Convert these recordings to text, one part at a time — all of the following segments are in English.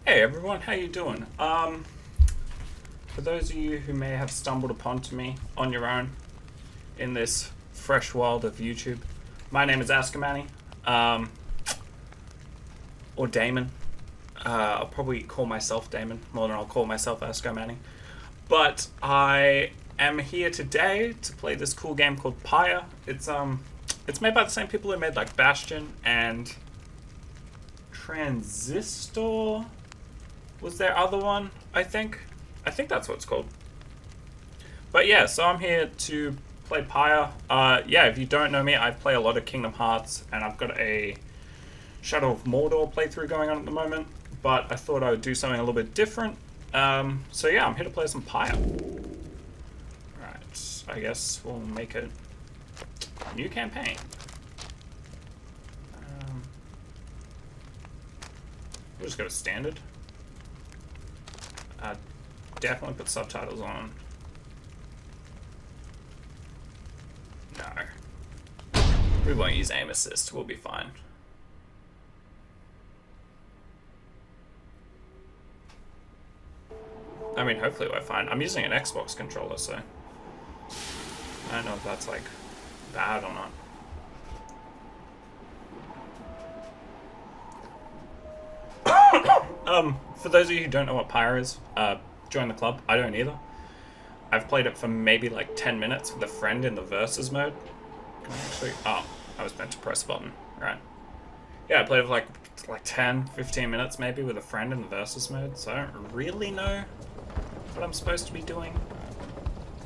Hey everyone, how you doing? For those of you who may have stumbled upon me on your own in this fresh world of YouTube, my name is Ascomanni, or Damon. I'll probably call myself Damon more than I'll call myself Ascomanni. But I am here today to play this cool game called Pyre. It's made by the same people who made like Bastion and Transistor. Was there other one? I think that's what it's called. But yeah, so I'm here to play Pyre. Yeah, if you don't know me, I play a lot of Kingdom Hearts, and I've got a Shadow of Mordor playthrough going on at the moment. But I thought I would do something a little bit different. So yeah, I'm here to play some Pyre. Right, I guess we'll make a new campaign. We'll just go to standard. Definitely put subtitles on. No. We won't use aim assist, we'll be fine. I mean, hopefully we're fine. I'm using an Xbox controller, so I don't know if that's like bad or not. For those of you who don't know what Pyre is, join the club. I don't either. I've played it for maybe like 10 minutes with a friend in the versus mode. Can I actually... Oh, I was meant to press a button. Right. Yeah, I played it for like 10, 15 minutes maybe with a friend in the versus mode, so I don't really know what I'm supposed to be doing.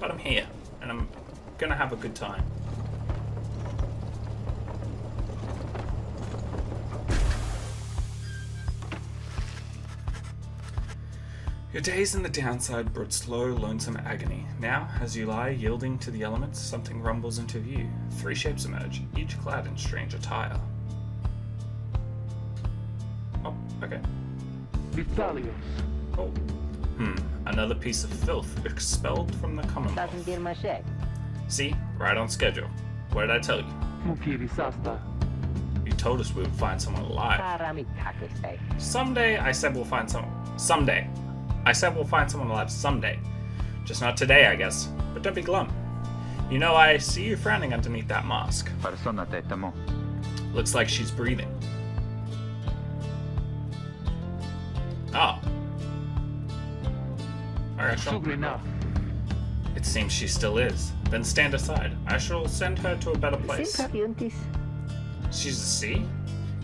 But I'm here, and I'm gonna have a good time. Your days in the downside brought slow, lonesome agony. Now, as you lie yielding to the elements, something rumbles into view. 3 shapes emerge, each clad in strange attire. Oh, okay. Vitalios. Oh. Another piece of filth expelled from the Commonwealth. See? Right on schedule. What did I tell you? You told us we would find someone alive. Someday, I said we'll find someone. Someday. I said we'll find someone alive someday. Just not today, I guess. But don't be glum. You know, I see you frowning underneath that mask. Looks like she's breathing. Oh. Alright, sure. It seems she still is. Then stand aside. I shall send her to a better place. She's a C?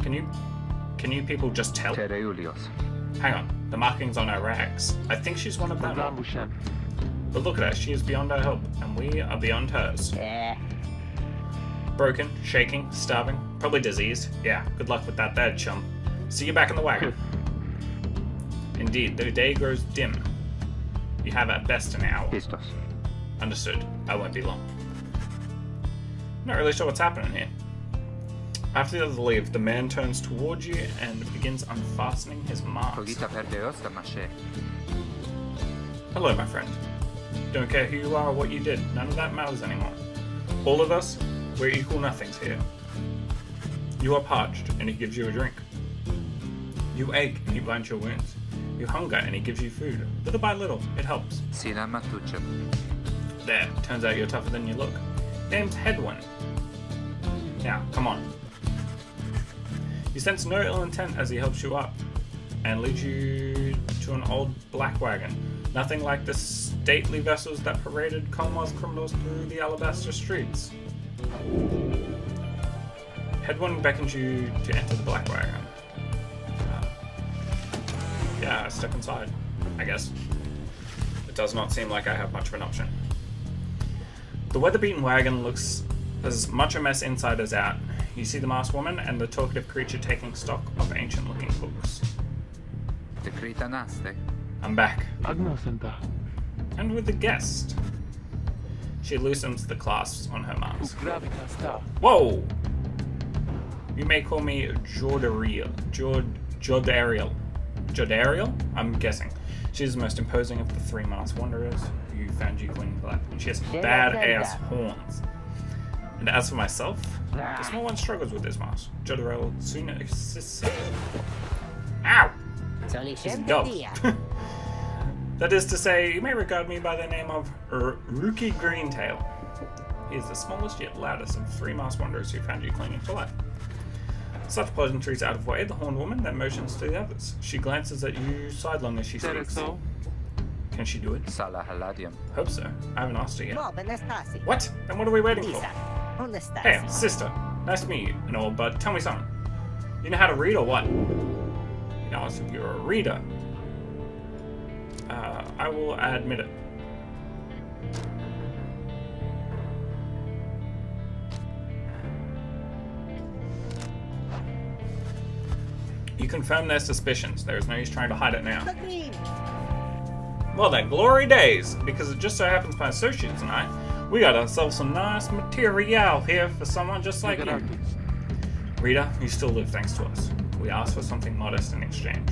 Can you people just tell? Hang on. The markings on her rags. I think she's one of them. But look at her, she is beyond our help, and we are beyond hers. Broken, shaking, starving, probably diseased. Yeah, good luck with that there, chum. See you back in the wagon. Indeed, the day grows dim. You have at best an hour. Understood. I won't be long. Not really sure what's happening here. After the others leave, the man turns towards you and begins unfastening his mask. Hello, my friend. Don't care who you are or what you did, none of that matters anymore. All of us, we're equal nothings here. You are parched, and he gives you a drink. You ache, and he binds your wounds. You hunger, and he gives you food. Little by little, it helps. There, turns out you're tougher than you look. Name's Hedwin. Now, come on. You sense no ill intent as he helps you up and leads you to an old black wagon. Nothing like the stately vessels that paraded Commonwealth criminals through the alabaster streets. Hedwin beckons you to enter the black wagon. Yeah, step inside, I guess. It does not seem like I have much of an option. The weather-beaten wagon looks as much a mess inside as out. You see the masked woman and the talkative creature taking stock of ancient-looking books. I'm back. And with a guest. She loosens the clasps on her mask. Whoa! You may call me Jordariel. Jordariel? I'm guessing. She's the most imposing of the 3 masked wanderers who found you clean black. She has bad-ass horns. And as for myself, the small one struggles with this mask. Jodorel soon assists. Ow! He's a dog. That is to say, you may regard me by the name of Rookie Greentail. He is the smallest yet loudest of 3 masked wanderers who found you clinging to life. Such pleasantries out of way, the horned woman then motions to the others. She glances at you sidelong as she speaks. Can she do it? Hope so. I haven't asked her yet. What? Then what are we waiting for? Hey, sister. Nice to meet you and all, but tell me something. You know how to read or what? You know, if you're a reader. I will admit it. You confirm their suspicions. There is no use trying to hide it now. Well then, glory days! Because it just so happens my associates and I, we got ourselves some nice material here for someone just like you. Reader, you still live thanks to us. We ask for something modest in exchange.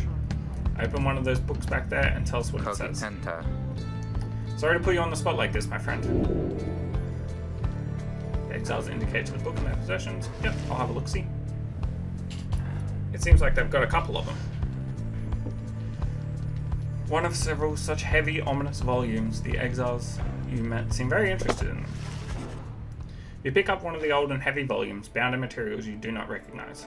Open one of those books back there and tell us what it says. Sorry to put you on the spot like this, my friend. The exiles indicate to the book in their possessions. Yep, I'll have a look-see. It seems like they've got a couple of them. One of several such heavy, ominous volumes. The exiles you met seem very interested in them. You pick up one of the old and heavy volumes, bound in materials you do not recognize.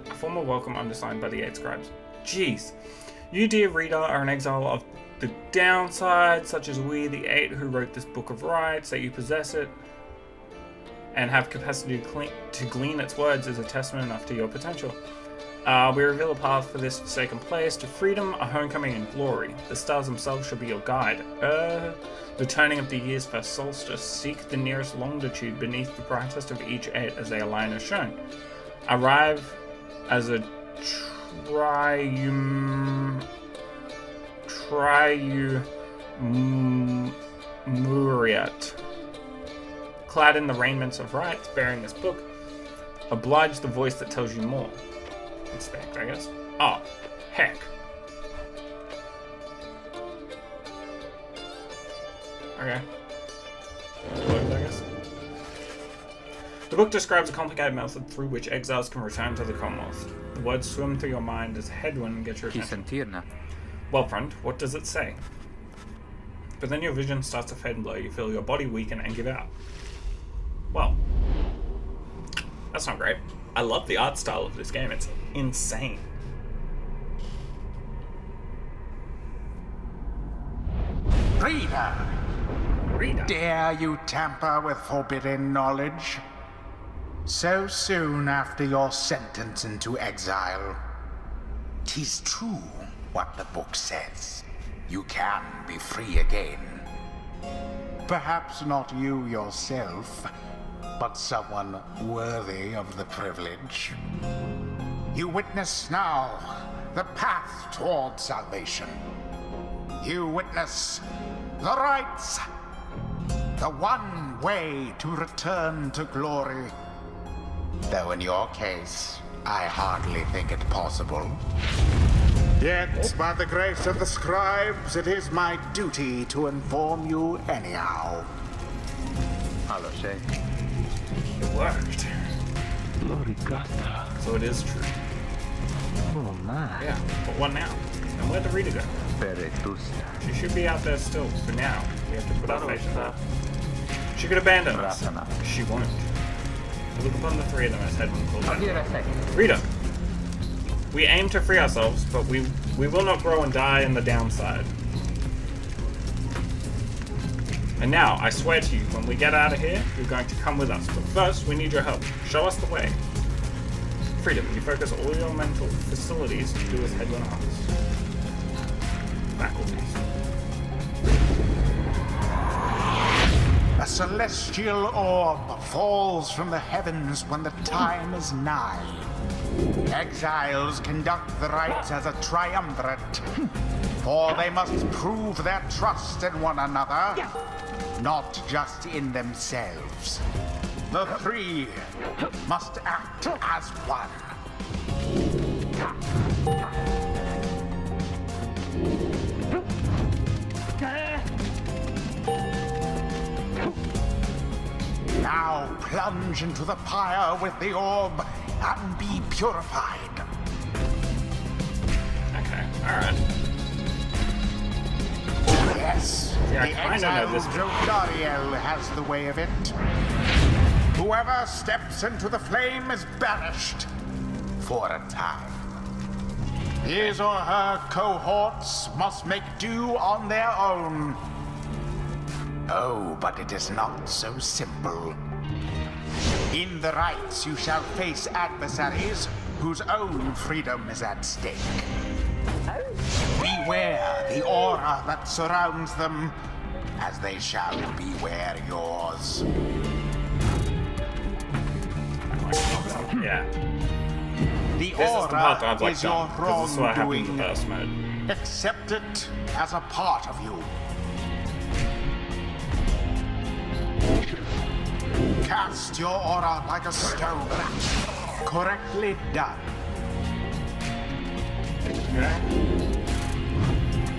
A formal welcome undersigned by the 8 scribes. Jeez, you dear reader are an exile of the downside, such as we, the 8 who wrote this book of rights, that you possess it, and have capacity to glean its words is a testament enough to your potential. We reveal a path for this forsaken place to freedom, a homecoming, and glory. The stars themselves shall be your guide. The turning of the year's first solstice. Seek the nearest longitude beneath the brightest of each 8 as they align as shown. Arrive as a triumvirate. Clad in the raiments of rights, bearing this book. Oblige the voice that tells you more. Inspect, I guess. Oh, heck. Okay. Close, I guess. The book describes a complicated method through which exiles can return to the Commonwealth. The words swim through your mind as a headwind and get your attention. Well, friend, what does it say? But then your vision starts to fade and blur. You feel your body weaken and give out. Well, that's not great. I love the art style of this game. It's insane. Reader! Dare you tamper with forbidden knowledge? So soon after your sentence into exile. 'Tis true what the book says. You can be free again. Perhaps not you yourself, but someone worthy of the privilege. You witness now the path toward salvation. You witness the rights, the one way to return to glory. Though in your case, I hardly think it possible. Yet, by the grace of the scribes, it is my duty to inform you anyhow. It worked. So it is true. Oh my. Yeah, but what now? And where'd the reader go? She should be out there still, for now. We have to put our faith in her. She could abandon us. She won't. We look upon the 3 of them as headmen called Reader! We aim to free ourselves, but we will not grow and die in the downside. And now, I swear to you, when we get out of here, you're going to come with us. But first, we need your help. Show us the way. Freedom, you focus all your mental facilities to do with headwind arts. Faculties. A celestial orb falls from the heavens when the time is nigh. Exiles conduct the rites as a triumvirate, for they must prove their trust in one another, not just in themselves. The 3 must act as one. Now plunge into the pyre with the orb and be purified. Okay, alright. Yes, Yeah, I the kinda know exiled this. Jodariel has the way of it. Whoever steps into the flame is banished for a time. His or her cohorts must make do on their own. Oh, but it is not so simple. In the rites, you shall face adversaries whose own freedom is at stake. Beware the aura that surrounds them, as they shall beware yours. Yeah. The This is the part I've aura like is your done, because this is what happened in the wrongdoing. first mode. Accept it as a part of you. Cast your aura like a stone. Correctly done.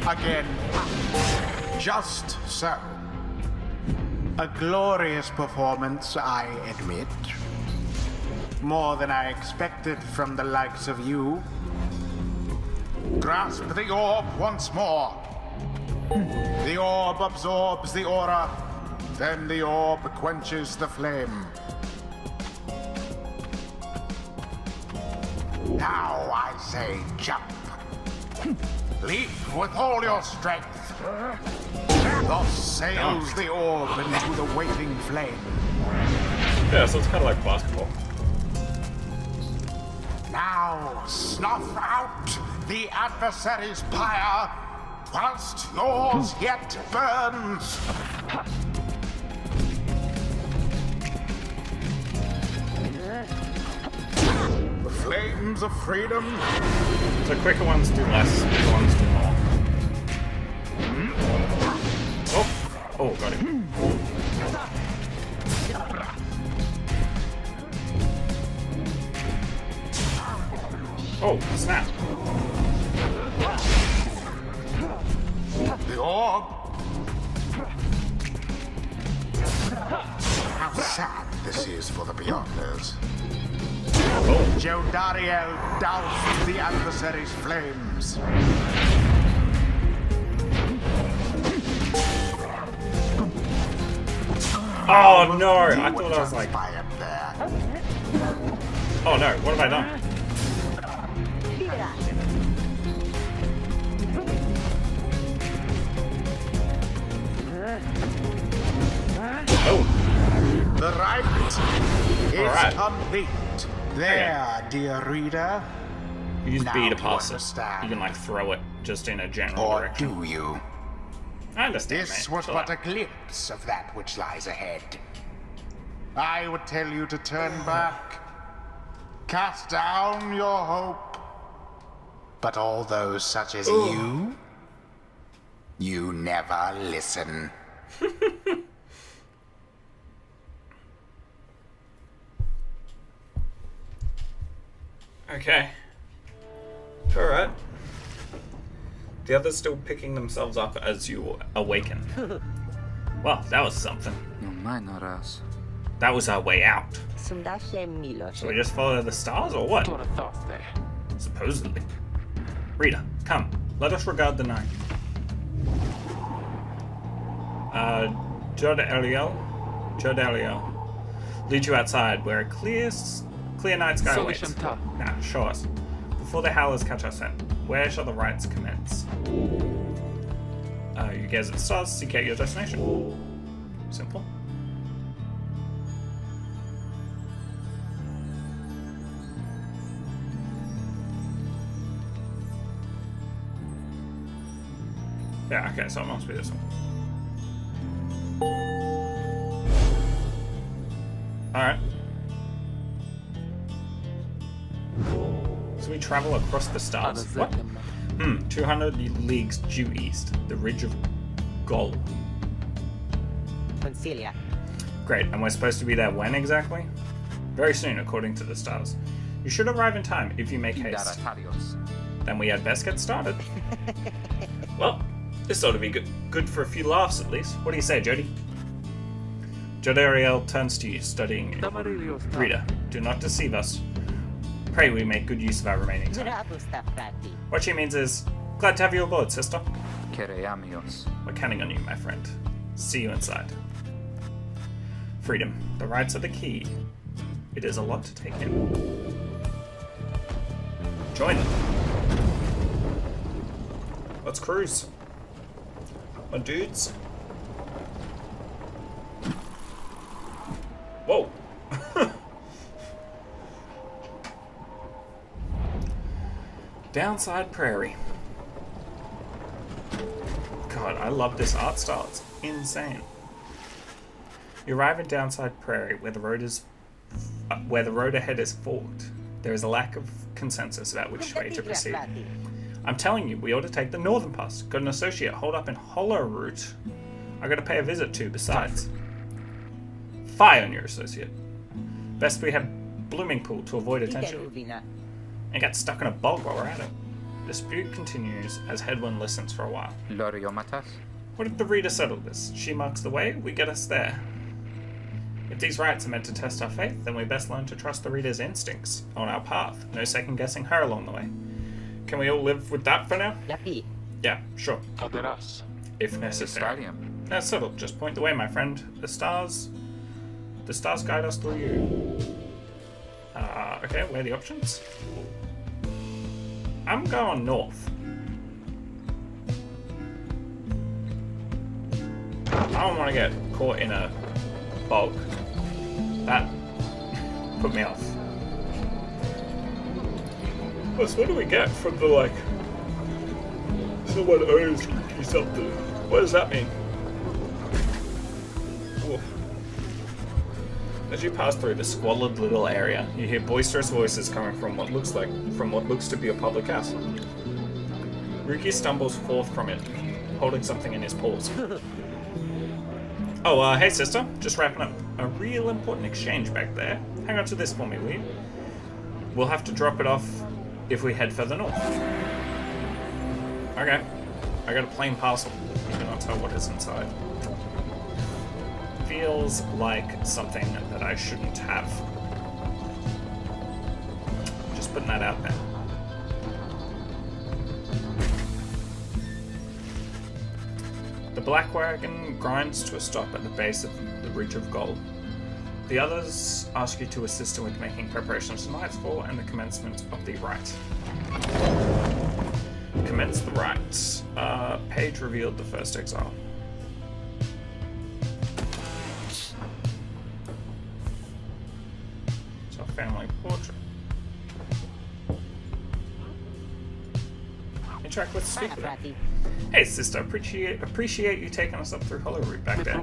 Again. Just so. A glorious performance, I admit. More than I expected from the likes of you. Grasp the orb once more. The orb absorbs the aura, then the orb quenches the flame. Now I say jump. Leap with all your strength. Thus sails the orb into the waiting flame. Yeah, so it's kind of like basketball. Now snuff out the adversary's pyre, whilst yours yet burns. The flames of freedom. So quicker ones do less, quicker ones do more. Oh, got him. Oh, snap. The orb. How sad this is for the Beyonders. Jodariel doused the adversary's flames. Oh no, I thought I was like, Transpired there. oh no, what have I done? Oh, The rite is Alright. complete. There, dear reader. you use Now B to you pass it. understand. You can like throw it just in a general Or direction. do you? I understand, This mate. was Chill but out. a glimpse of that which lies ahead. I would tell you to turn back, cast down your hope. But all those such as you never listen. Okay. Alright. The others still picking themselves up as you awaken. Well, that was something. That was our way out. So we just follow the stars or what? Supposedly. Rita, come. Let us regard the night. Jodariel. Lead you outside where a clear night sky awaits. Now, show us. Before the howlers catch our scent, where shall the rites commence? You gaze at the stars, seek out your destination. Simple. Yeah, okay, so it must be this one. Alright. So we travel across the stars. What? 200 leagues due east. The Ridge of Gol. Consilia. Great, and we're supposed to be there when exactly? Very soon, according to the stars. You should arrive in time if you make haste. Then we had best get started. Well, this ought to be good for a few laughs at least. What do you say, Jody? Jodariel turns to you, studying you. Rita, do not deceive us. Pray we make good use of our remaining time. What she means is, glad to have you aboard, sister. We're counting on you, my friend. See you inside. Freedom. The rights are the key. It is a lot to take in. Join them. Let's cruise. My dudes. Whoa. Downside Prairie. God, I love this art style. It's insane. You arrive in Downside Prairie, where the road ahead is forked. There is a lack of consensus about which way to proceed. I'm telling you, we ought to take the northern pass. Got an associate holed up in Hollow Route I gotta pay a visit to besides. Fire on your associate. Best we have Blooming Pool to avoid attention. And get stuck in a bog while we're at it. Dispute continues as Headwind listens for a while. What if the reader settled this? She marks the way, we get us there. If these rites are meant to test our faith, then we best learn to trust the reader's instincts on our path. No second guessing her along the way. Can we all live with that for now? Yeah, sure. If necessary. That's settled. Just point the way, my friend. The stars guide us through you. Okay, where are the options? I'm going north. I don't want to get caught in a bog. That put me off. Plus, what do we get from the, like, someone owes you something? What does that mean? Oof. As you pass through the squalid little area, you hear boisterous voices coming from what looks to be a public house. Ruki stumbles forth from it, holding something in his paws. Oh, hey sister, just wrapping up a real important exchange back there. Hang on to this for me, will you? We'll have to drop it off if we head further north. Okay, I got a plain parcel. You cannot tell what is inside. Feels like something that I shouldn't have. Just putting that out there. The black wagon grinds to a stop at the base of the Reach of Gold. The others ask you to assist them with making preparations for nightfall and the commencement of the rite. Commence the rite. Page revealed the first exile. It's our family portrait. Interact with the speaker. Hey sister, appreciate you taking us up through Hollow Route back there.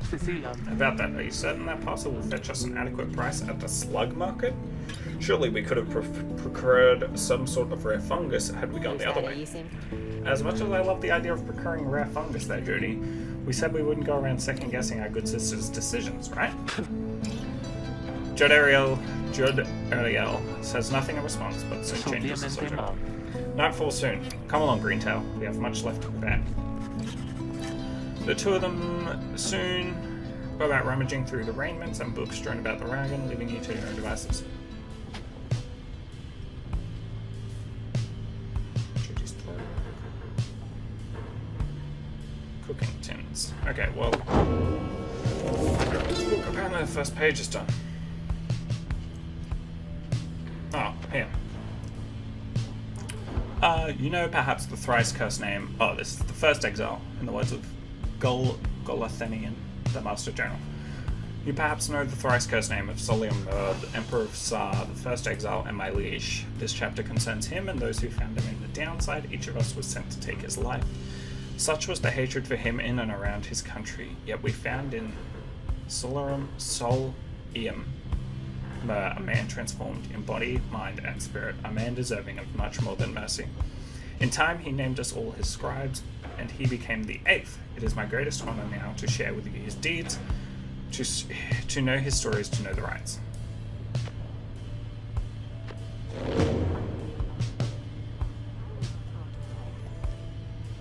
About that, are you certain that parcel will fetch us an adequate price at the slug market? Surely we could have procured some sort of rare fungus had we gone the other way. As much as I love the idea of procuring rare fungus there, Jody, we said we wouldn't go around second guessing our good sister's decisions, right? Judd Ariel says nothing in response, but soon changes the subject. Nightfall soon. Come along, Greentail. We have much left to prepare. The two of them soon go about rummaging through the raiments and books strewn about the wagon, leaving you to your own devices. Cooking tins. Okay, well, apparently the first page is done. Oh, here. You know perhaps the thrice cursed name. Oh, this is the first exile, in the words of Golathenian, the Master General. You perhaps know the thrice cursed name of Solium Murd, Emperor of Sar, the first exile, and my liege. This chapter concerns him and those who found him in the downside. Each of us was sent to take his life. Such was the hatred for him in and around his country. Yet we found in Solium a man transformed in body, mind, and spirit, a man deserving of much more than mercy. In time, he named us all his scribes, and he became the eighth. It is my greatest honor now to share with you his deeds, to know his stories, to know the rites.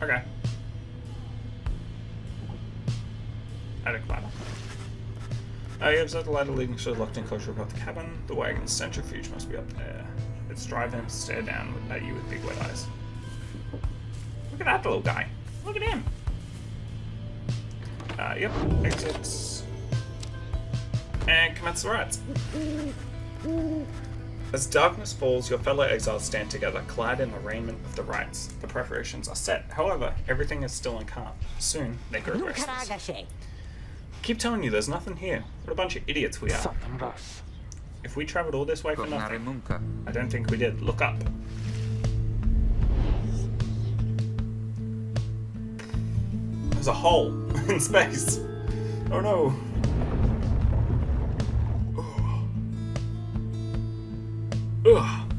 Okay. Attic ladder. You observe the ladder leading to the locked enclosure above the cabin. The wagon's centrifuge must be up there. Let's drive him stare down at you with big wet eyes. Look at that little guy. Look at him. Yep, exits. And commence the rites. As darkness falls, your fellow exiles stand together, clad in the raiment of the rites. The preparations are set. However, everything is still in calm. Soon, they grow restless. Keep telling you, there's nothing here. What a bunch of idiots we are. If we travelled all this way for nothing, I don't think we did. Look up. There's a hole in space. Oh no. Ugh.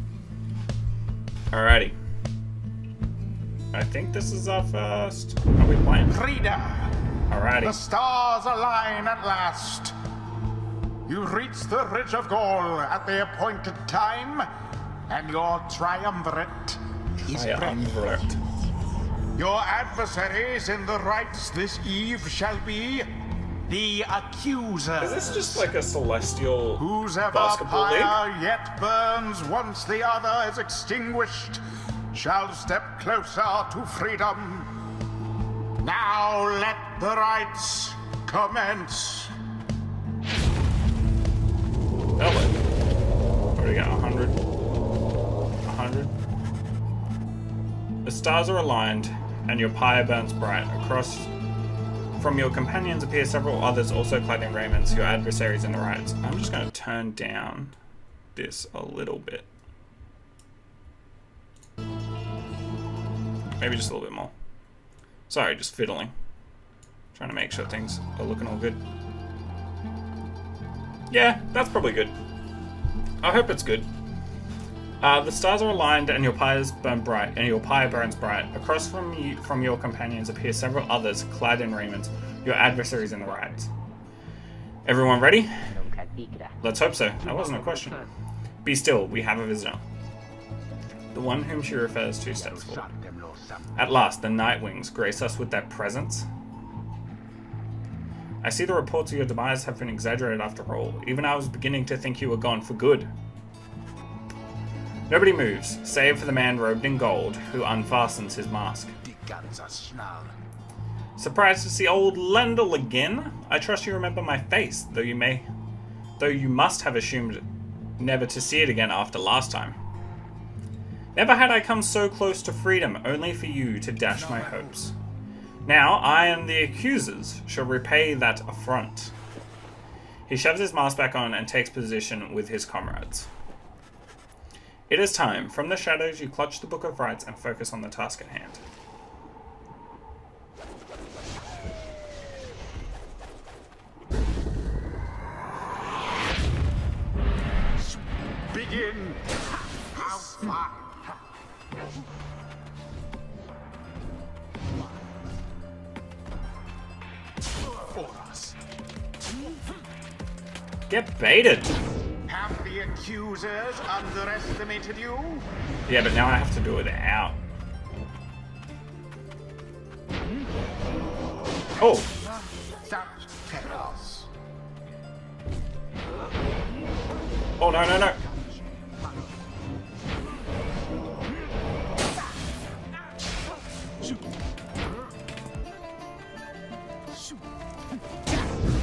Alrighty. I think this is our first. Are we playing? Reader, Alrighty. the stars align at last. You reach the Ridge of Goal at the appointed time, and your triumvirate is ready. Triumvirate. Your adversaries in the rites this eve shall be the accusers. Is this just like a celestial Whose ever basketball league? pyre yet burns once the other is extinguished shall step closer to freedom. Now let the rites commence. Hello. What do we got? 100? 100? The stars are aligned, and your pyre burns bright. Across from your companions appear several others also clad in raiments, your adversaries in the rites. I'm just going to turn down this a little bit. Maybe just a little bit more. Sorry, just fiddling. Trying to make sure things are looking all good. Yeah, that's probably good. I hope it's good. The stars are aligned and your pyres burn bright, and your pyre burns bright. Across from your companions appear several others clad in raiments, your adversaries in the rites. Everyone ready? Let's hope so. That wasn't a question. Be still, we have a visitor. The one whom she refers to steps forward. At last, the Night Wings grace us with their presence. I see the reports of your demise have been exaggerated after all. Even I was beginning to think you were gone for good. Nobody moves, save for the man robed in gold, who unfastens his mask. Surprised to see old Lendl again? I trust you remember my face, though you must have assumed never to see it again after last time. Never had I come so close to freedom, only for you to dash my hopes. Now, I and the accusers shall repay that affront. He shoves his mask back on and takes position with his comrades. It is time. From the shadows, you clutch the Book of Rites and focus on the task at hand. Begin. How far? Get baited! Have the accusers underestimated you? Yeah, but now I have to do it without. Oh! Such chaos. Oh, no, no, no!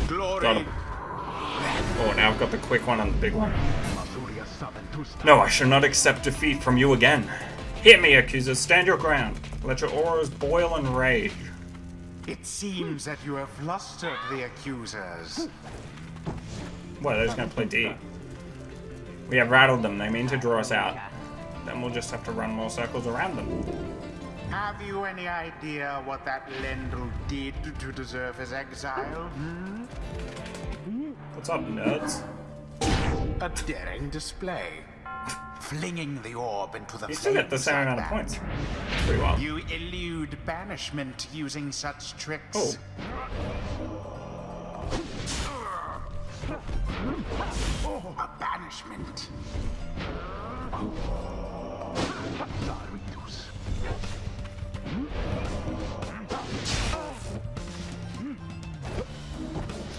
Glory. Got him. Oh, now I've got the quick one on the big one. No, I shall not accept defeat from you again. Hear me, accusers. Stand your ground. Let your auras boil in rage. It seems that you have flustered the accusers. Well, they're just going to play D. We have rattled them. They mean to draw us out. Then we'll just have to run more circles around them. Have you any idea what that Lendl did to deserve his exile? What's up, nerds? A daring display. Flinging the orb into the You still get the same amount of points. Pretty well. You elude banishment using such tricks. Oh. A banishment.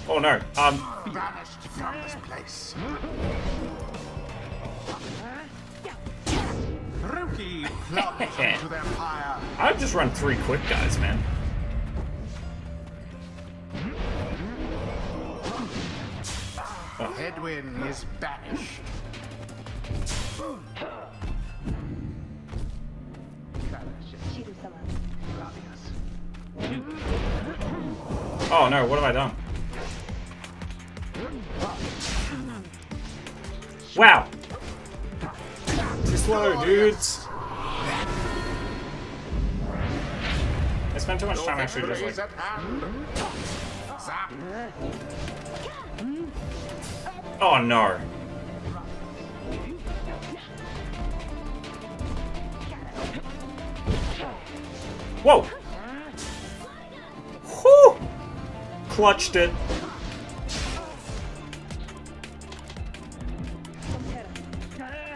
Oh no. Banished from this place. Plunge into their pyre. I've just run 3 quick guys, man. Headwind is banished. Oh no, what have I done? Wow! Too slow, dudes! I spent too much time actually just like... At hand. Zap. Oh no! Whoa! Whew! Clutched it.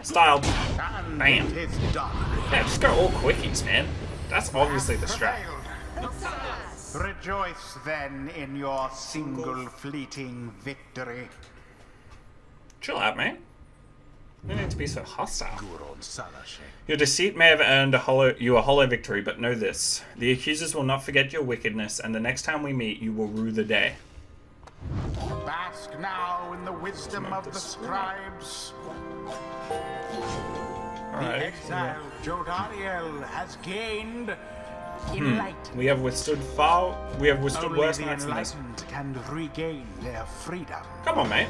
Styled. And Bam. it is done. Yeah, just go all quickies, man. That's obviously the strat. Rejoice then in your single fleeting victory. Chill out, man. You don't need to be so hostile. Your deceit may have earned you a hollow victory, but know this. The accusers will not forget your wickedness, and the next time we meet, you will rue the day. Bask now in the wisdom of the scribes. The Alright. exiled Jodariel has gained enlightenment. We have withstood Only worse the nights than this. enlightened can regain their freedom. Come on, mate.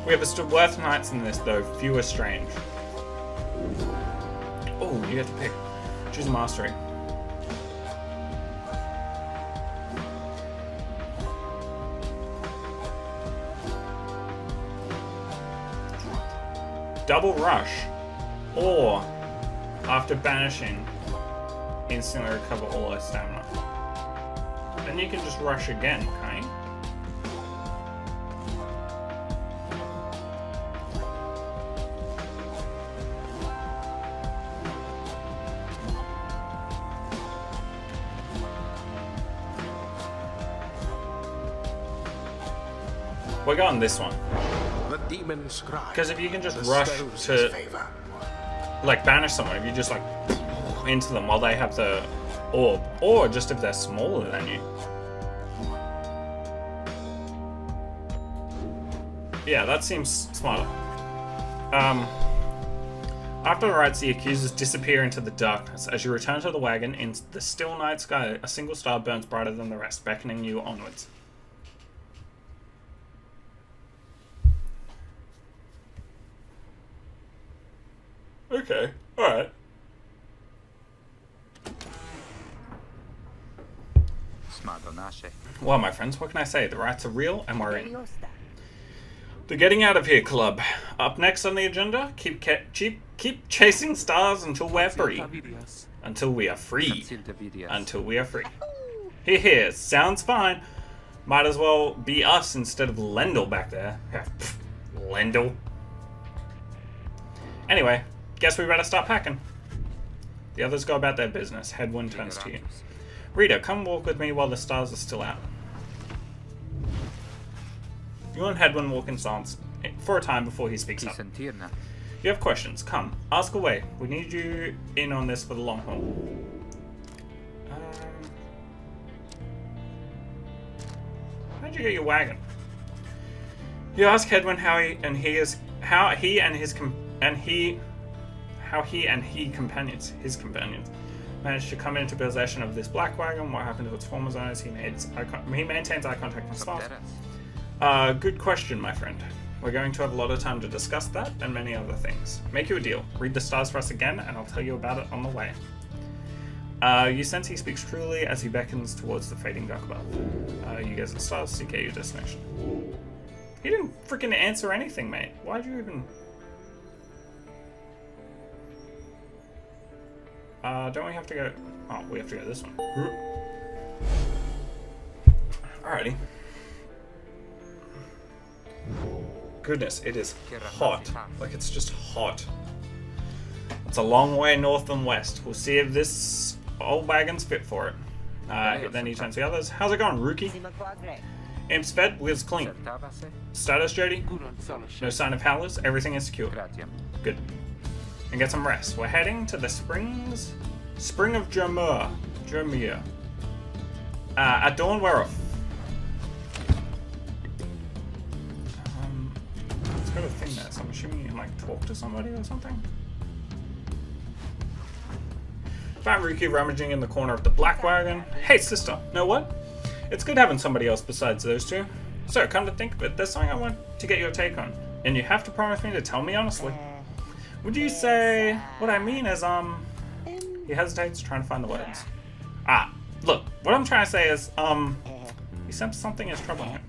We have withstood worse nights than this, though fewer strange. Oh, you have to pick. Choose a mastery. Double rush, or after banishing, instantly recover all our stamina. Then you can just rush again, can't you? We're going this one. The demon scribe. Because if you can just rush to, like, banish someone, if you just, like, into them while they have the orb, or just if they're smaller than you. Yeah, that seems smarter. After the rites, the accusers disappear into the darkness. As you return to the wagon, in the still night sky, a single star burns brighter than the rest, beckoning you onwards. Okay, alright. Well, my friends, what can I say? The rites are real, and we're in. The Getting Out of Here Club. Up next on the agenda, keep chasing stars until we're free. Until we are free. Until we are free. Here, sounds fine. Might as well be us instead of Lendl back there. Lendl. Anyway, guess we better start packing. The others go about their business. Headwind turns to you. Rita, come walk with me while the stars are still out. You and Headwind walk in silence for a time before he speaks up. You have questions. Come, ask away. We need you in on this for the long haul. How'd you get your wagon? You ask Headwind how he and his companions managed to come into possession of this black wagon. What happened to its former owners? He maintains eye contact with stars. Good question, my friend. We're going to have a lot of time to discuss that and many other things. Make you a deal. Read the stars for us again, and I'll tell you about it on the way. You sense he speaks truly as he beckons towards the fading dark above. You gaze at the stars to get your destination. He didn't freaking answer anything, mate. Why'd you even... don't we have to go... Oh, we have to go this one. Alrighty. Goodness, it is hot. Like, it's just hot. It's a long way north and west. We'll see if this old wagon's fit for it. Then he turns to the others. How's it going, rookie? Imp's fed, wheels clean. Status, Jody? No sign of howlers, everything is secure. Good. and get some rest. We're heading to the Spring of Jermur. At dawn, we're off. Let's go to the thing there, so I'm assuming you can like talk to somebody or something. Found Ruki rummaging in the corner of the black wagon. Hey sister, know what? It's good having somebody else besides those two. So, come to think of it, there's something I want to get your take on. And you have to promise me to tell me honestly. Would you say... What I mean is, He hesitates, trying to find the words. Look, what I'm trying to say is, he senses something is troubling him.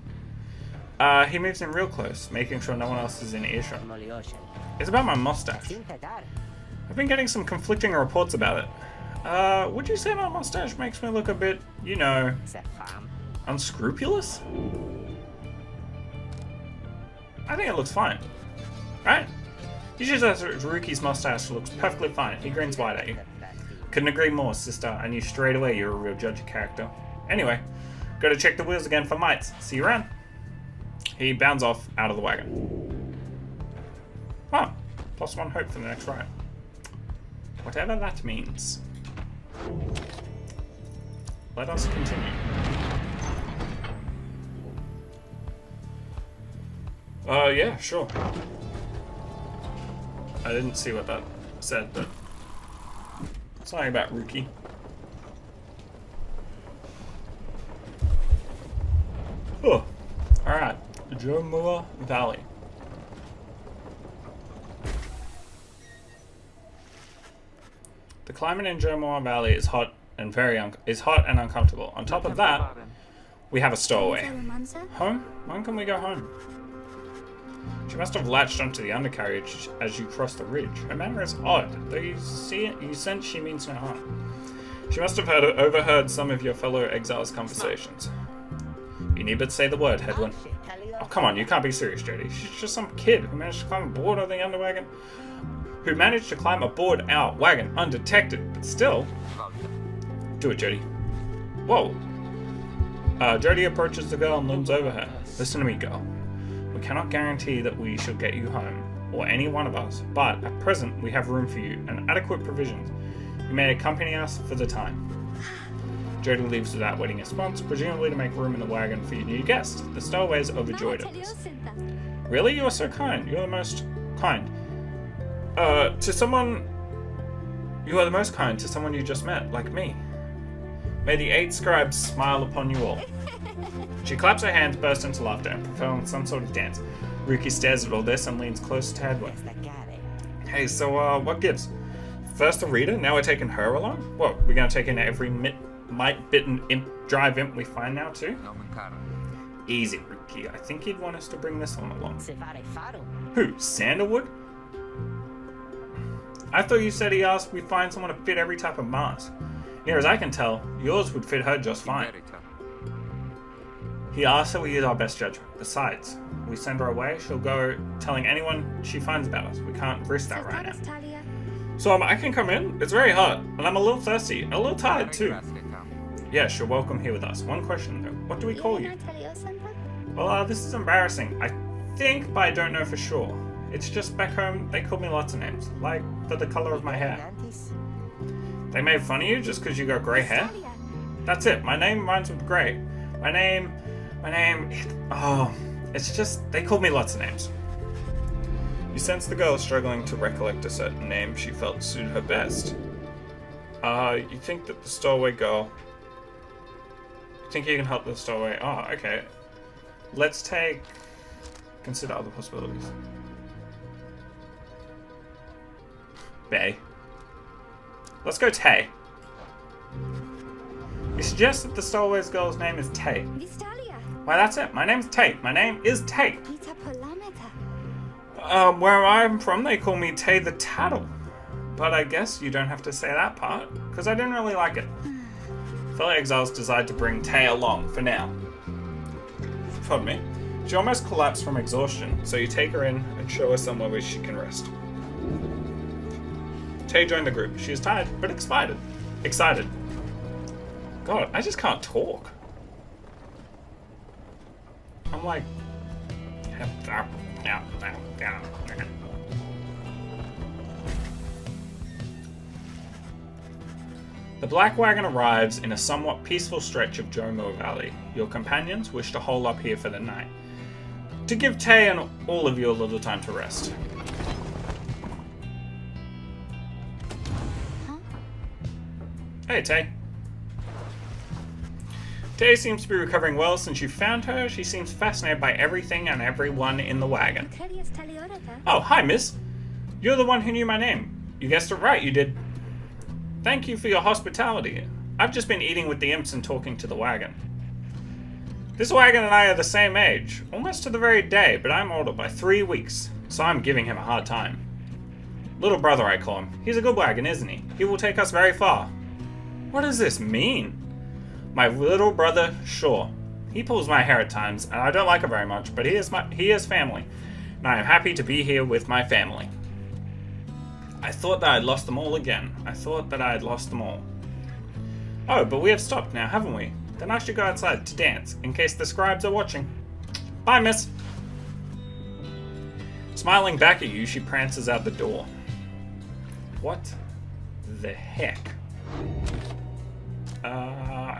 He moves in real close, making sure no one else is in earshot. It's about my mustache. I've been getting some conflicting reports about it. Would you say my mustache makes me look a bit, you know, unscrupulous? I think it looks fine. Right? He just says Ruki's mustache looks perfectly fine. He grins wide at you. Couldn't agree more, sister. I knew straight away you're a real judge of character. Anyway, go to check the wheels again for mites. See you around. He bounds off out of the wagon. Oh, +1 hope for the next ride. Whatever that means. Let us continue. Yeah, sure. I didn't see what that said, but something about Ruki. Oh, alright. Jermur Valley. The climate in Jermur Valley is hot and uncomfortable. On top of that, we have a stowaway. Home? When can we go home? She must have latched onto the undercarriage as you cross the ridge. Her manner is odd, though you sense she means no harm. She must have overheard some of your fellow exiles' conversations. You need but say the word, Hedwin. Oh, come on, you can't be serious, Jody. She's just some kid who managed to climb aboard of the underwagon. Who managed to climb aboard our wagon undetected, but still. Do it, Jody. Whoa. Jody approaches the girl and looms over her. Listen to me, girl. We cannot guarantee that we shall get you home, or any one of us, but at present we have room for you and adequate provisions. You may accompany us for the time. Jody leaves without waiting a response, presumably to make room in the wagon for your new guest. The stowaway is overjoyed at this. Really? You are so kind. You are the most kind. You are the most kind to someone you just met, like me. May the 8 scribes smile upon you all. She claps her hands, bursts into laughter, and performs some sort of dance. Ruki stares at all this and leans closer to Hedwig. Hey, so, what gives? First the reader, now we're taking her along? What, we're gonna take in every mite-bitten drive imp we find now, too? Easy, Ruki. I think he'd want us to bring this one along. Who, Sandalwood? I thought you said he asked we find someone to fit every type of mask. Near as I can tell, yours would fit her just fine. He asks that we use our best judgment. Besides, we send her away, she'll go telling anyone she finds about us. We can't risk that right now. So I can come in? It's very hot, and I'm a little thirsty, and a little tired too. Yes, you're welcome here with us. One question though, what do we call you? Well, this is embarrassing. I think, but I don't know for sure. It's just back home, they call me lots of names, like for the color of my hair. They made fun of you just because you got grey hair? That's it, my name rhymes with grey. My name, it's just, they called me lots of names. You sense the girl struggling to recollect a certain name she felt suited her best. You think that the stowaway girl... You think you can help the stowaway? Oh, okay. Let's consider other possibilities. Bay. Let's go Tay. You suggest that the stowaway girl's name is Tay. Why, that's it. My name's Tay. My name is Tay. Where I'm from, they call me Tay the Tattle. But I guess you don't have to say that part, because I didn't really like it. Fellow exiles decide to bring Tay along for now. Pardon me. She almost collapsed from exhaustion, so you take her in and show her somewhere where she can rest. Tay joined the group. She is tired, but excited. God, I just can't talk. I'm like... The black wagon arrives in a somewhat peaceful stretch of Jomo Valley. Your companions wish to hole up here for the night, to give Tay and all of you a little time to rest. Hey, Tay. Tay seems to be recovering well since you found her. She seems fascinated by everything and everyone in the wagon. Oh, hi, miss. You're the one who knew my name. You guessed it right, you did. Thank you for your hospitality. I've just been eating with the imps and talking to the wagon. This wagon and I are the same age, almost to the very day, but I'm older by 3 weeks, so I'm giving him a hard time. Little brother, I call him. He's a good wagon, isn't he? He will take us very far. What does this mean? My little brother, sure. He pulls my hair at times, and I don't like it very much, but he is family, and I am happy to be here with my family. I thought that I'd lost them all again. I thought that I had lost them all. Oh, but we have stopped now, haven't we? Then I should go outside to dance, in case the scribes are watching. Bye, miss. Smiling back at you, she prances out the door. What the heck?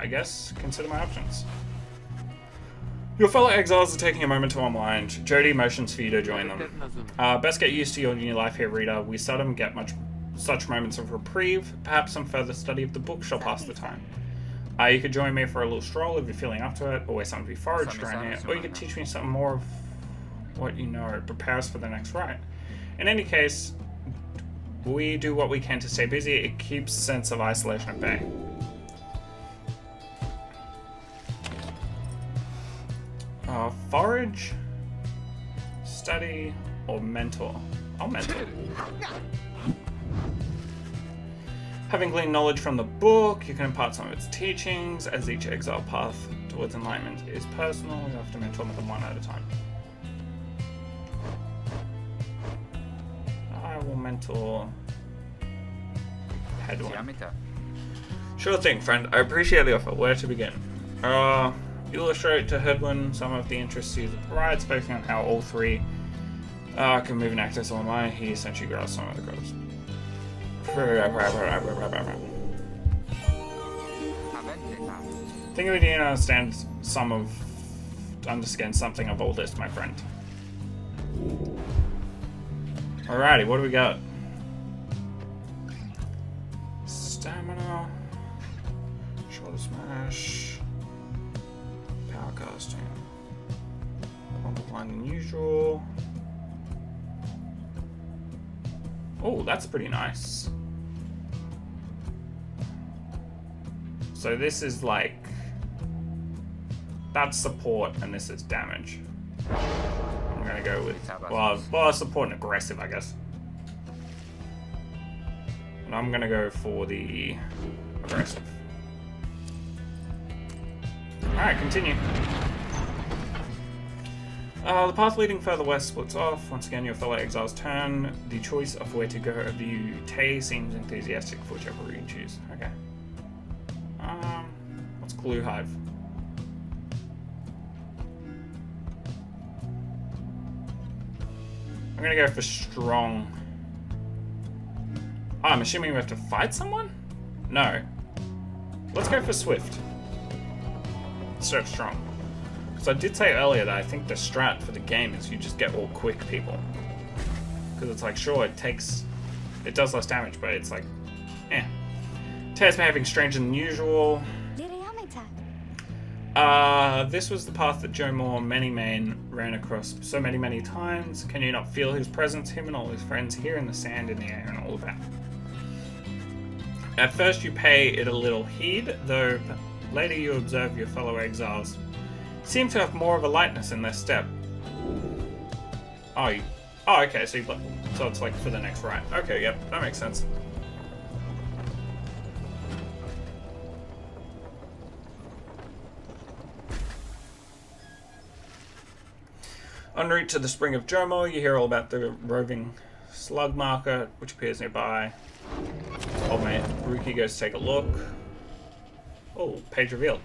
I guess consider my options. Your fellow exiles are taking a moment to unwind. Jody motions for you to join them. Best get used to your new life here, Rita. We seldom get such moments of reprieve. Perhaps some further study of the book shall pass the time. You could join me for a little stroll if you're feeling up to it. Always something to be foraged around here. Or you could teach me something more of what you know. Prepare us for the next ride. In any case, we do what we can to stay busy. It keeps a sense of isolation at bay. Forage, study, or mentor? I'll mentor. Having gleaned knowledge from the book, you can impart some of its teachings. As each exile path towards enlightenment is personal, you have to mentor them one at a time. I will mentor Hedwin. Sure thing, friend. I appreciate the offer. Where to begin? Illustrate to Hedwin some of the interests he provides, focusing on how all three can move and access online. He essentially grasps some of the goals. Think we need to understand something of all this, my friend. Alrighty, what do we got? Stamina, shoulder smash. Casting. Multiplying unusual. Oh, that's pretty nice. So this is like... that's support and this is damage. I'm gonna go with... well, support and aggressive, I guess. And I'm gonna go for the aggressive. Alright, continue. The path leading further west splits off. Once again, your fellow exiles turn. The choice of where to go of you, Tay seems enthusiastic for whichever route you choose. Okay. What's Glue Hive? I'm gonna go for strong. Oh, I'm assuming we have to fight someone? No. Let's go for swift. So strong. So I did say earlier that I think the strat for the game is you just get all quick people. Because it's like, sure, it does less damage, but it's like, eh. Tay's behaving stranger than usual. This was the path that Joe Moore, Many ran across so many times. Can you not feel his presence? Him and all his friends here in the sand, in the air, and all of that. At first you pay it a little heed, though later you observe your fellow exiles seem to have more of a lightness in their step. Oh, okay, so it's like for the next ride. Okay, yep, that makes sense. En route to the Spring of Jomo, you hear all about the roving slug marker, which appears nearby. Old mate Ruki goes to take a look. Oh, page revealed.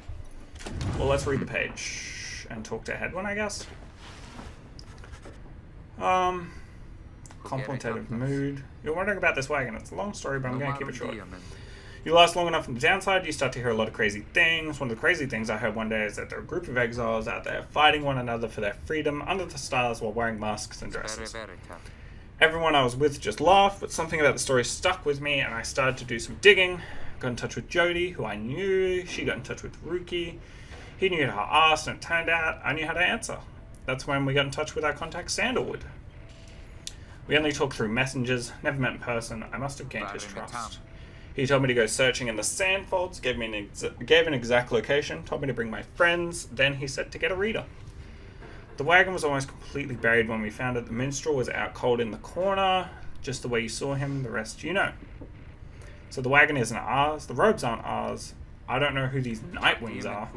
Well, let's read the page and talk to Hedwin, I guess. Contemplative mood. You're wondering about this wagon. It's a long story, but I'm going to keep it short. You last long enough on the downside, you start to hear a lot of crazy things. One of the crazy things I heard one day is that there are a group of exiles out there fighting one another for their freedom under the stars while wearing masks and dresses. Everyone I was with just laughed, but something about the story stuck with me, and I started to do some digging. Got in touch with Jody, who I knew. She got in touch with Rookie. He knew how to ask, and it turned out I knew how to answer. That's when we got in touch with our contact Sandalwood. We only talked through messengers, never met in person. I must have gained his trust. He told me to go searching in the sand folds, gave an exact location, told me to bring my friends, then he said to get a reader. The wagon was almost completely buried when we found it. The minstrel was out cold in the corner, just the way you saw him, the rest you know. So the wagon isn't ours, the robes aren't ours. I don't know who these Nightwings are.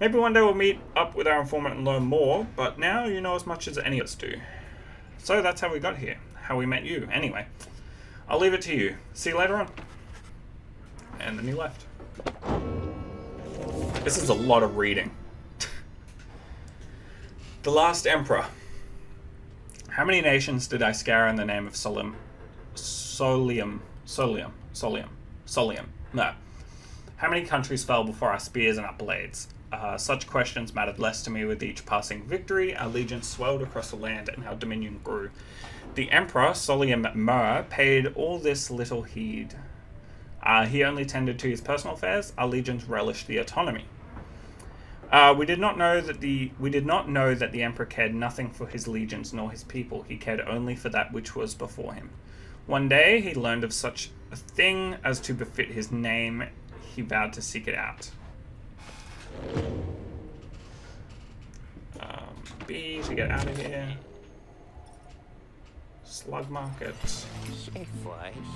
Maybe one day we'll meet up with our informant and learn more, but now you know as much as any of us do. So that's how we got here, how we met you. Anyway, I'll leave it to you. See you later on. And then he left. This is a lot of reading. The Last Emperor. How many nations did I scour in the name of Solium? No. How many countries fell before our spears and our blades? Such questions mattered less to me with each passing victory. Our legions swelled across the land and our dominion grew. The Emperor, Solium Mur, paid all this little heed. He only tended to his personal affairs. Our legions relished the autonomy. We did not know that the Emperor cared nothing for his legions nor his people. He cared only for that which was before him. One day he learned of such a thing as to befit his name. He vowed to seek it out. B to get out of here. Slug market.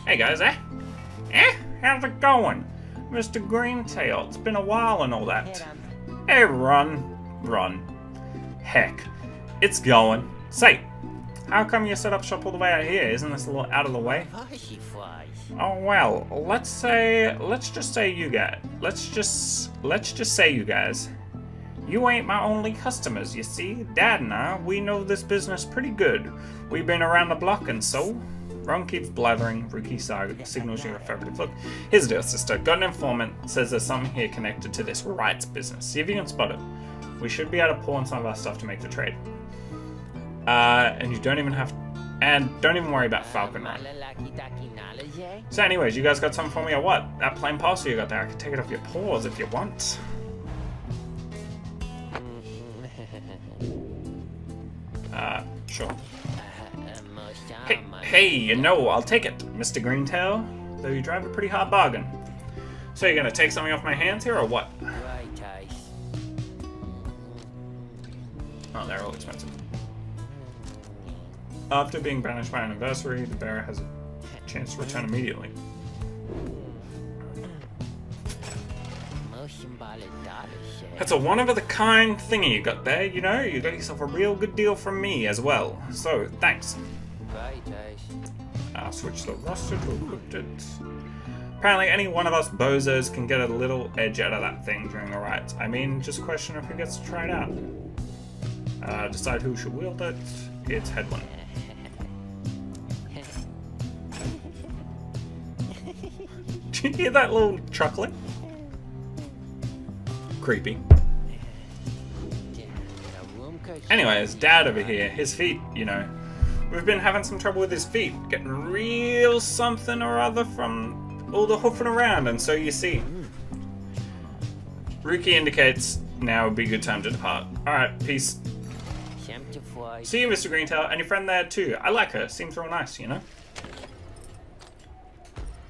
Hey guys, how's it going? Mr. Greentail, it's been a while and all that. Hey, run. Heck, it's going. Say, how come you set up shop all the way out here? Isn't this a little out of the way? Oh well, let's just say you guys. You ain't my only customers, you see. Dad and I, we know this business pretty good. We've been around the block and so. Ron keeps blathering. Rookie signals you affirmative look. Here's the deal, sister. Got an informant. Says there's something here connected to this rights business. See if you can spot it. We should be able to pawn some of our stuff to make the trade. And you don't even have... And don't even worry about Falcon Run. So anyways, you guys got something for me or what? That plain parcel you got there, I can take it off your paws if you want. Sure. Hey, you know, I'll take it, Mr. Greentail. Though you drive a pretty hard bargain. So you're gonna take something off my hands here, or what? Oh, they're all expensive. After being banished by an anniversary, the bearer has a chance to return immediately. That's a one-of-a-kind thingy you got there, you know? You got yourself a real good deal from me as well. So, thanks. I'll switch the roster to equip it. Apparently, any one of us bozos can get a little edge out of that thing during the rites. I mean, just a question of who gets to try it out. Decide who should wield it. It's Headland. Did you hear that little chuckling? Creepy. Anyways, Dad over here, his feet, you know. We've been having some trouble with his feet. Getting real something or other from all the hoofing around, and so you see. Rookie indicates now would be a good time to depart. Alright, peace. See you, Mr. Greentail, and your friend there too. I like her, seems real nice, you know?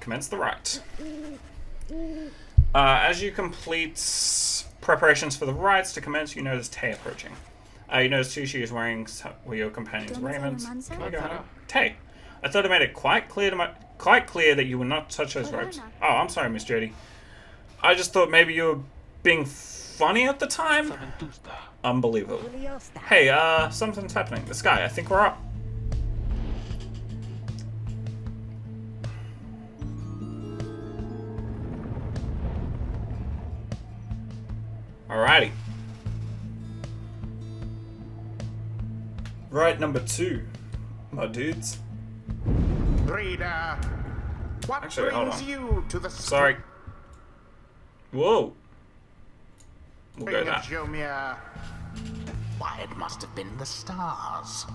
Commence the rite. As you complete preparations for the rites to commence, you notice Tay approaching. You notice too she is wearing your companion's raiment. Can I go home? Tay, I thought I made it quite clear that you would not touch those robes. Oh, I'm sorry, Miss Jody. I just thought maybe you were being funny at the time. Unbelievable. Hey, something's happening. The sky, I think we're up. Alrighty. Right, number 2, my dudes. Reader, What Actually, hold brings on. you to the Sorry. Whoa. We'll go spring of that. Jomir? Why, it must have been the stars.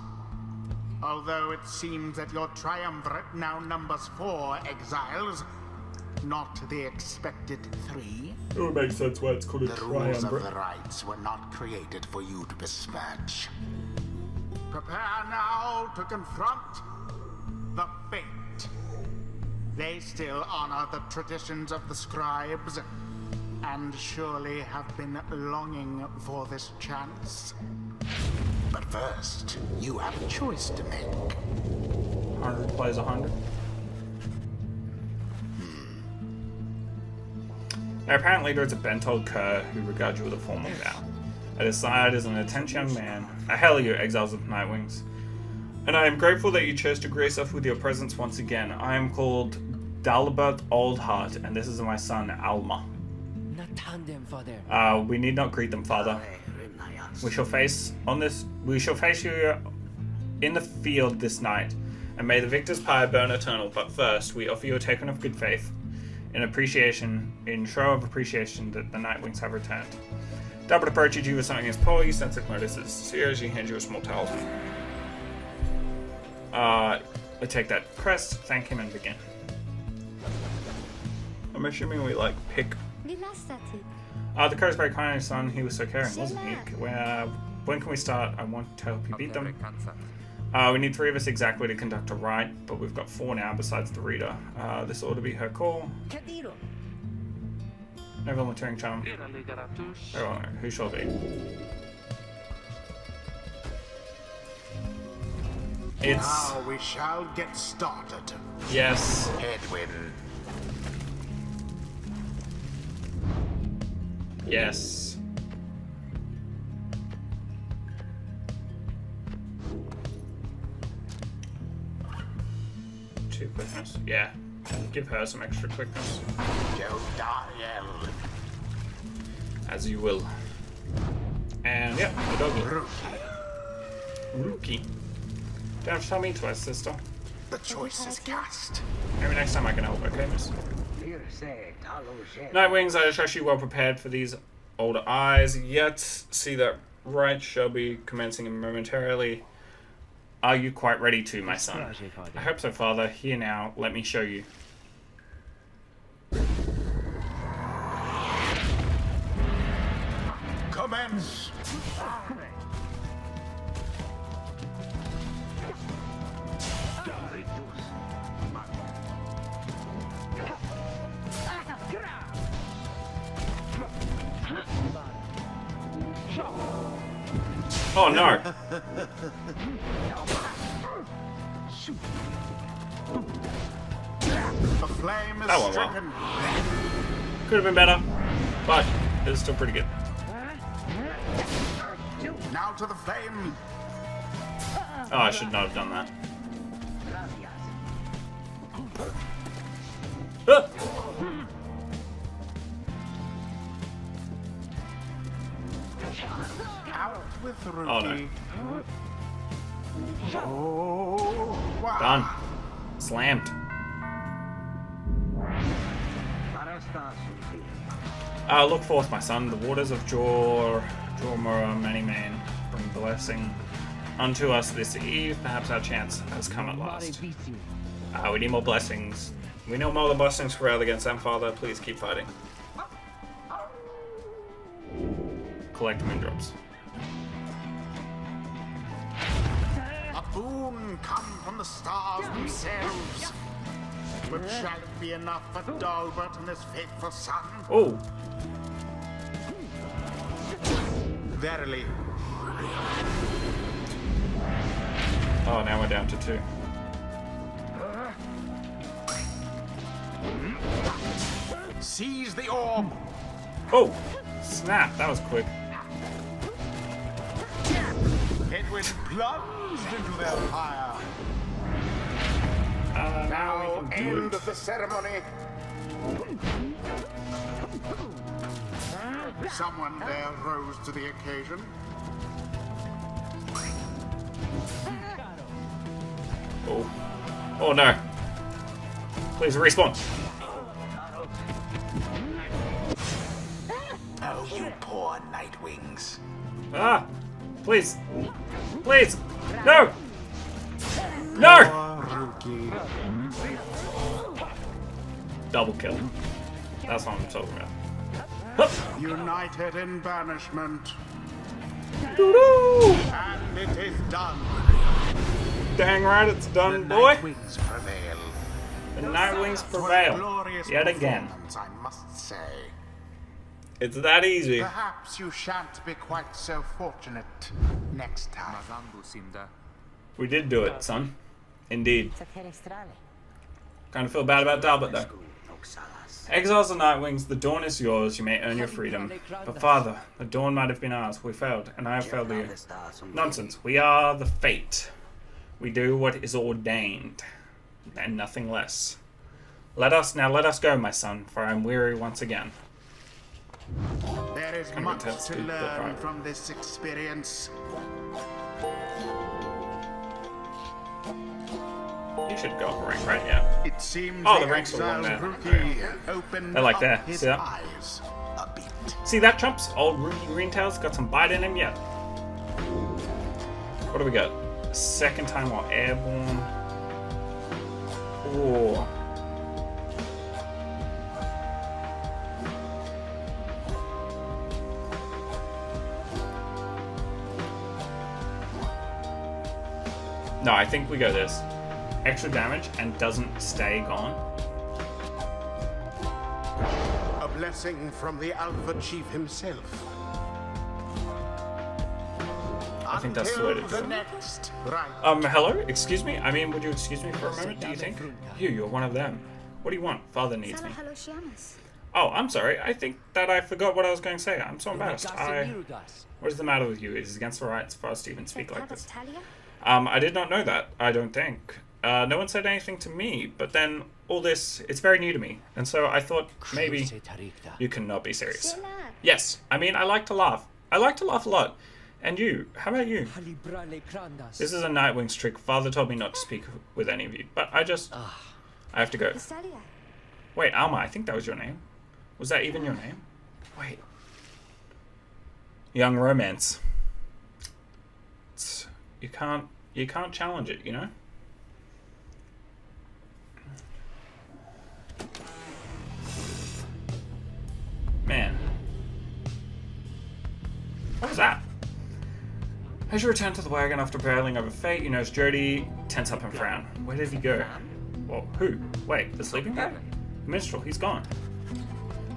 Although it seems that your triumvirate now numbers 4 exiles, not the expected 3. It would make sense why it's called a The rules of triumvirate. the rites were not created for you to besmirch. Prepare now to confront the fate. They still honor the traditions of the scribes, and surely have been longing for this chance. But first, you have a choice to make. 100 plays 100. Now, apparently there is a bent old cur who regards you with a formal bow. At his side is an intense young man. I hail you, exiles of Nightwings. And I am grateful that you chose to grace us with your presence once again. I am called Dalbert Oldheart, and this is my son, Alma. We need not greet them, father. We shall face you in the field this night, and may the victor's pyre burn eternal. But first, we offer you a token of good faith, in show of appreciation that the Nightwings have returned. Dalbert approaches you with something as poor, you sense it notices. Seriously, hands you a small talisman. I take that crest, thank him, and begin. I'm assuming we pick. The cur is very kind, son. He was so caring, wasn't he? When can we start? I want to help you beat them. We need 3 of us exactly to conduct a rite, but we've got 4 now besides the reader. This ought to be her call. No volunteering charm. Oh, who shall be? It's... Now we shall get started. Yes. Edwin. Yes. Two quickness. Yeah. Give her some extra quickness. Jodiel. As you will. And yeah, the doggy. Rookie. Don't have to tell me twice, sister. The choice is cast. Maybe next time I can help, okay, miss? Nightwings, I trust you well prepared for these older eyes. Yet see that rite shall be commencing momentarily. Are you quite ready to, my son? I hope so, father. Here now, let me show you. Commence. Oh no! The flame is That went well. stricken. Could have been better, but it was still pretty good. Now to the flame. Oh, I should not have done that. Ah! Out with Ruby. Oh no. Oh, wow. Done. Slammed. Look forth, my son. The waters of Jormora, many man, bring blessing unto us this eve. Perhaps our chance has come at last. We need more blessings. We know more the blessings prevail against them, Father. Please keep fighting. Collect moon drops. A boon come from the stars themselves. But shall it be enough for Dalbert and his faithful son? Oh, Verily. oh, now we're down to 2. Seize the orb. Oh, snap! That was quick. Edwin plunged into their fire. Now we can do End it. of the ceremony. Someone there rose to the occasion. Oh, oh no! Please respawn. Oh, you poor Nightwings. Ah! Please! Please! No! No! Poor Rookie. Double kill. That's what I'm talking about. Hup. United in banishment. Doo-doo. And it is done. Dang right, it's done, The boy. Nightwings prevail. The Nightwings What a prevail. glorious Yet again. performance, I must say. It's that easy. Perhaps you shan't be quite so fortunate next time. We did do it, son. Indeed. Kind of feel bad about Talbot, though. Exiles the Nightwings, the dawn is yours, you may earn your freedom. But father, the dawn might have been ours, we failed, and I have failed you. Nonsense, we are the fate. We do what is ordained, and nothing less. Let us go, my son, for I am weary once again. There is Kind of much intense to speed, but learn right. from this experience. You should go up a rank, right? Yeah. It seems Oh, the ranks are along exiled there. Rookie opened They're like up there. his See that? eyes a bit. See that, chumps? Old Rookie Greentail's got some bite in him yet. What do we got? Second time while airborne. Ooh. No, I think we go this. Extra damage and doesn't stay gone. A blessing from the Alpha Chief himself. I think that's the way to do Until the it. next, right? Hello? Excuse me? I mean, would you excuse me for a moment, do you think? You're one of them. What do you want? Father needs me. Oh, I'm sorry. I think that I forgot what I was going to say. I'm so embarrassed. What is the matter with you? It is against the rights for us to even speak like this. I did not know that, I don't think. No one said anything to me, but then all this, it's very new to me. And so I thought, maybe you cannot be serious. Yes, I mean, I like to laugh. I like to laugh a lot. And you, how about you? This is a Nightwing's trick. Father told me not to speak with any of you, but I have to go. Wait, Alma, I think that was your name. Was that even your name? Wait. Young romance. You can't challenge it, you know? Man. What was that? As you return to the wagon after battling over fate, you notice Jody tense up and frown. Where did he go? Well, who? Wait, the sleeping guy? The minstrel, he's gone.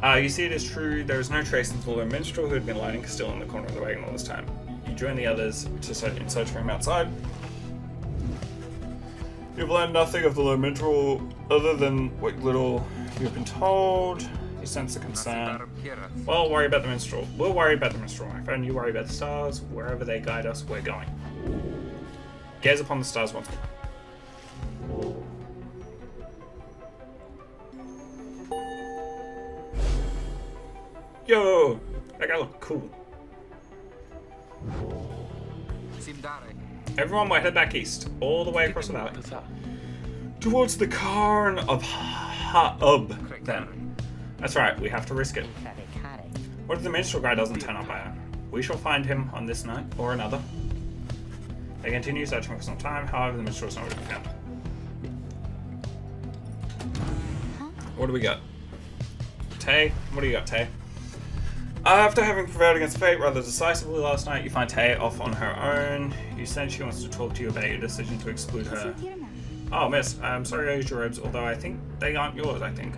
You see, it is true, there is no trace of the lone minstrel who had been lying still in the corner of the wagon all this time. You join the others in search for him outside. You've learned nothing of the lone minstrel other than what little you've been told. You sense the concern. Well, worry about the minstrel. We'll worry about the minstrel, my friend. You worry about the stars. Wherever they guide us, we're going. Gaze upon the stars once more. Yo! That guy looked cool. Everyone, we're headed back east, all the way across the valley. Towards the Cairn of Ha'ub, then. That's right, we have to risk it. What if the minstrel guy doesn't turn up, Iron? We shall find him on this night, or another. They continue searching for some time, however the minstrel is not to be found. What do we got? Tay? What do you got, Tay? After having prevailed against fate rather decisively last night, you find Tay off on her own. You sense she wants to talk to you about your decision to exclude her. Oh, miss, I'm sorry I used your robes, although I think they aren't yours, I think.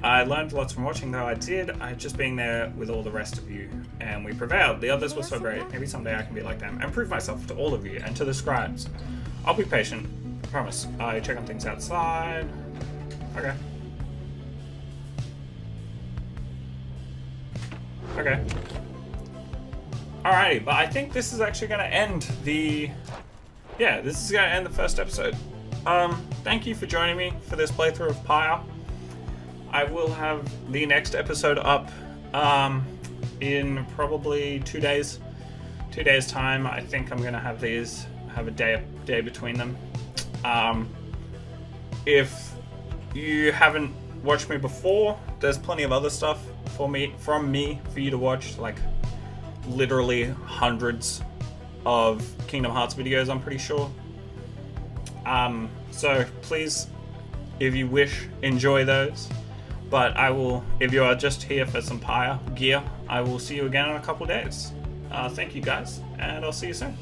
I learned lots from watching, though I just being there with all the rest of you, and we prevailed. The others were so great. Maybe someday I can be like them, and prove myself to all of you, and to the scribes. I'll be patient, I promise. I check on things outside. Okay. Okay. Alrighty, but I think this is actually going to end the... Yeah, this is going to end the first episode. Thank you for joining me for this playthrough of Pyre. I will have the next episode up in probably 2 days. 2 days time. I think I'm going to have these, have a day between them. If you haven't watched me before, there's plenty of other stuff from me for you to watch, like literally hundreds of Kingdom Hearts videos, I'm pretty sure. So please, if you wish, enjoy those. But if you are just here for some Pyre gear, I will see you again in a couple days. Thank you guys, and I'll see you soon.